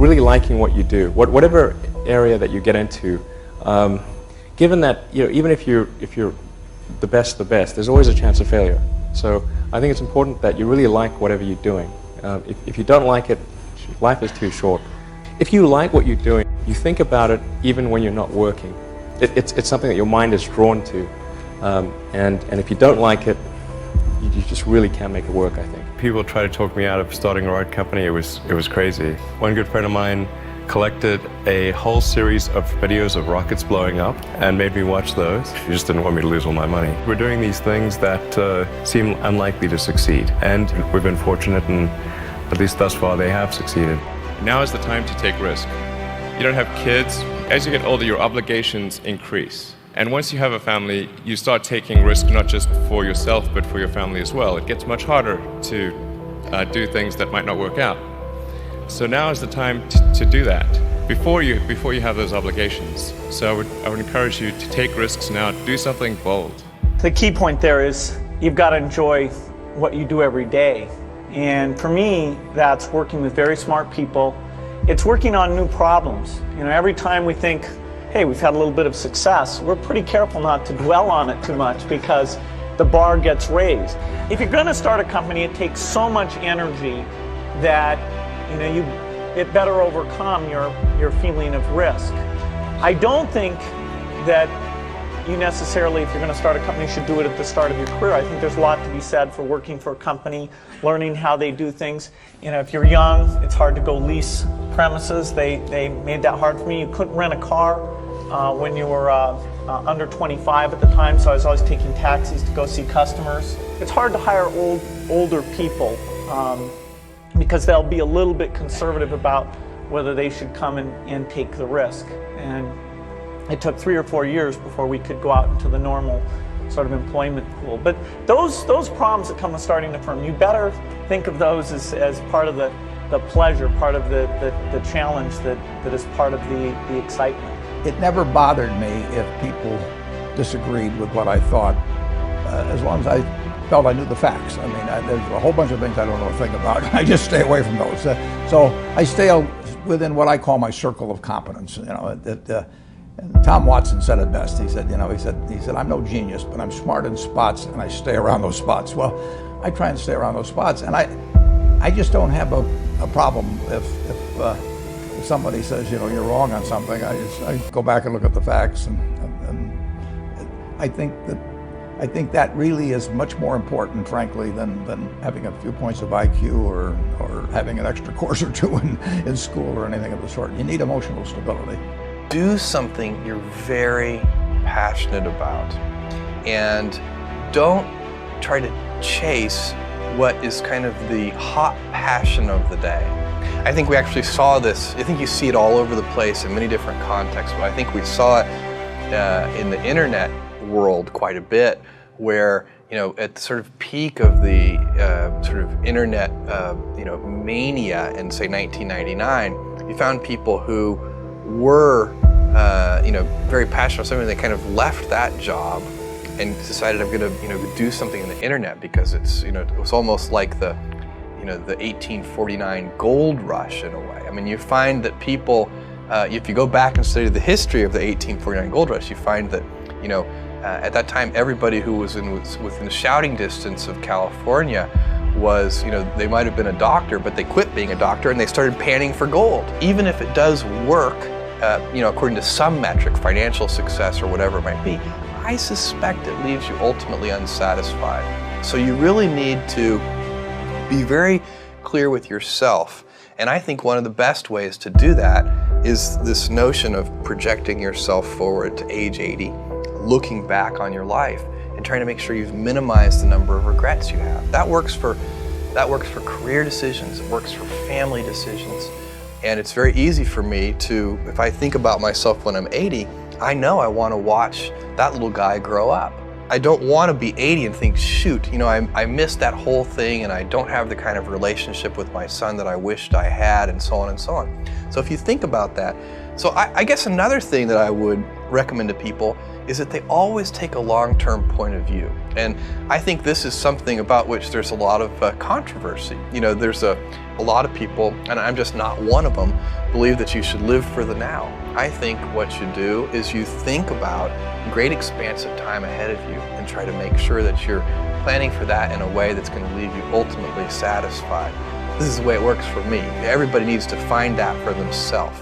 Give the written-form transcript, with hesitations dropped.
really liking what you do, whatever area that you get into. Given that, even if you're the best, there's always a chance of failure. So I think it's important that you really like whatever you're doing. If you don't like it, life is too short. If you like what you're doing, you think about it even when you're not working. It's something that your mind is drawn to. And if you don't like it, you just really can't make it work, I think. People try to talk me out of starting a rocket company. It was crazy. One good friend of mine collected a whole series of videos of rockets blowing up and made me watch those. He just didn't want me to lose all my money. We're doing these things that seem unlikely to succeed, and we've been fortunate, and at least thus far they have succeeded. Now is the time to take risk. You don't have kids. As you get older, your obligations increase. And once you have a family, you start taking risk not just for yourself, but for your family as well. It gets much harder to do things that might not work out. So now is the time to do that before you have those obligations. So I would encourage you to take risks now, do something bold. The key point there is you've got to enjoy what you do every day. And for me, that's working with very smart people. It's working on new problems. Every time we think, hey, we've had a little bit of success, we're pretty careful not to dwell on it too much because the bar gets raised. If you're going to start a company, it takes so much energy that it better overcome your feeling of risk. I don't think that you necessarily, if you're going to start a company, should do it at the start of your career. I think there's a lot to be said for working for a company, learning how they do things. If you're young, it's hard to go lease premises. They made that hard for me. You couldn't rent a car when you were under 25 at the time, so I was always taking taxis to go see customers. It's hard to hire older people because they'll be a little bit conservative about whether they should come and take the risk. And it took 3 or 4 years before we could go out into the normal sort of employment pool. But those problems that come with starting a firm, you better think of those as part of the pleasure, part of the challenge that is part of the excitement. It never bothered me if people disagreed with what I thought, as long as I felt I knew the facts. I mean, there's a whole bunch of things I don't know a thing about. I just stay away from those. So I stay within what I call my circle of competence. And Tom Watson said it best. He said, I'm no genius, but I'm smart in spots, and I stay around those spots. Well, I try and stay around those spots, and I just don't have a problem if somebody says, you're wrong on something. I go back and look at the facts, and I think that really is much more important, frankly, than having a few points of IQ or having an extra course or two in school or anything of the sort. You need emotional stability. Do something you're very passionate about, and don't try to chase what is kind of the hot passion of the day. I think we actually saw this. I think you see it all over the place in many different contexts, but I think we saw it in the internet world quite a bit, where at the sort of peak of the sort of internet mania in, say, 1999, you found people who were very passionate about something. They kind of left that job and decided, I'm going to do something in the internet, because it's it was almost like the 1849 gold rush in a way. I mean, you find that people, if you go back and study the history of the 1849 gold rush, you find that at that time everybody who was within shouting distance of California was, they might have been a doctor, but they quit being a doctor and they started panning for gold. Even if it does work, according to some metric, financial success or whatever it might be, I suspect it leaves you ultimately unsatisfied. So you really need to be very clear with yourself. And I think one of the best ways to do that is this notion of projecting yourself forward to age 80, looking back on your life and trying to make sure you've minimized the number of regrets you have. That works for career decisions, it works for family decisions. And it's very easy for me to, if I think about myself when I'm 80, I know I want to watch that little guy grow up. I don't want to be 80 and think, shoot, I missed that whole thing and I don't have the kind of relationship with my son that I wished I had, and so on and so on. So if you think about that, so I guess another thing that I would recommend to people is that they always take a long-term point of view. And I think this is something about which there's a lot of controversy. You know, there's a lot of people, and I'm just not one of them, believe that you should live for the now. I think what you do is you think about great expanse of time ahead of you and try to make sure that you're planning for that in a way that's going to leave you ultimately satisfied. This is the way it works for me. Everybody needs to find that for themselves.